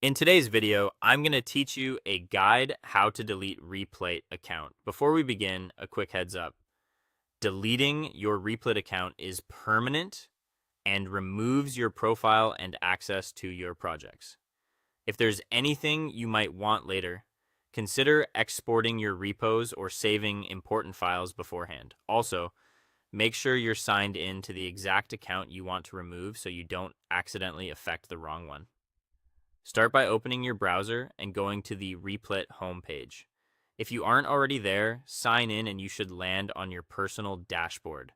In today's video, I'm going to teach you a guide how to delete Replit account. Before we begin, a quick heads up. Deleting your Replit account is permanent and removes your profile and access to your projects. If there's anything you might want later, consider exporting your repos or saving important files beforehand. Also, make sure you're signed in to the exact account you want to remove so you don't accidentally affect the wrong one. Start by opening your browser and going to the Replit homepage. If you aren't already there, sign in and you should land on your personal dashboard.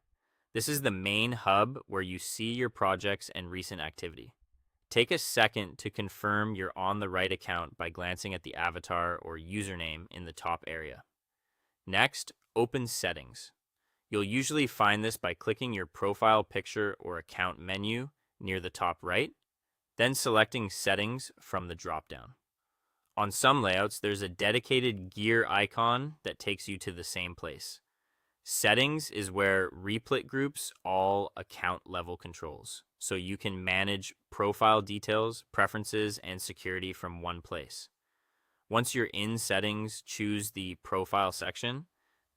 This is the main hub where you see your projects and recent activity. Take a second to confirm you're on the right account by glancing at the avatar or username in the top area. Next, open Settings. You'll usually find this by clicking your profile picture or account menu near the top right, then selecting Settings from the dropdown. On some layouts, there's a dedicated gear icon that takes you to the same place. Settings is where Replit groups all account level controls, so you can manage profile details, preferences, and security from one place. Once you're in Settings, choose the Profile section.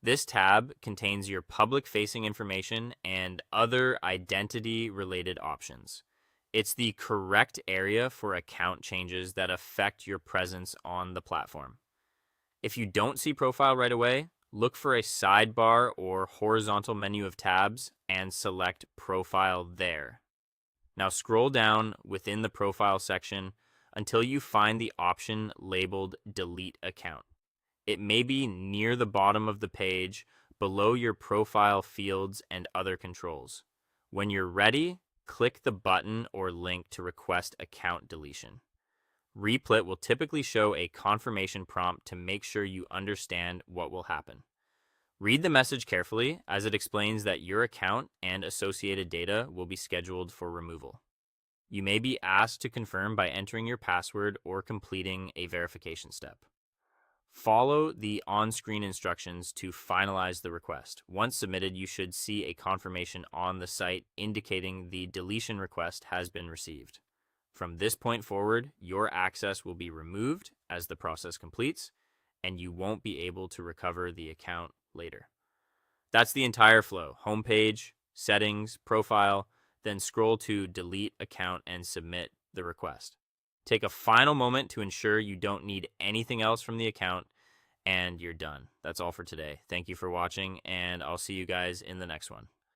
This tab contains your public-facing information and other identity-related options. It's the correct area for account changes that affect your presence on the platform. If you don't see profile right away, look for a sidebar or horizontal menu of tabs and select profile there. Now scroll down within the profile section until you find the option labeled Delete Account. It may be near the bottom of the page, below your profile fields and other controls. When you're ready, click the button or link to request account deletion. Replit will typically show a confirmation prompt to make sure you understand what will happen. Read the message carefully, as it explains that your account and associated data will be scheduled for removal. You may be asked to confirm by entering your password or completing a verification step. Follow the on-screen instructions to finalize the request. Once submitted, you should see a confirmation on the site indicating the deletion request has been received. From this point forward, your access will be removed as the process completes, and you won't be able to recover the account later. That's the entire flow: homepage, settings, profile, then scroll to delete account and submit the request. Take a final moment to ensure you don't need anything else from the account, and you're done. That's all for today. Thank you for watching, and I'll see you guys in the next one.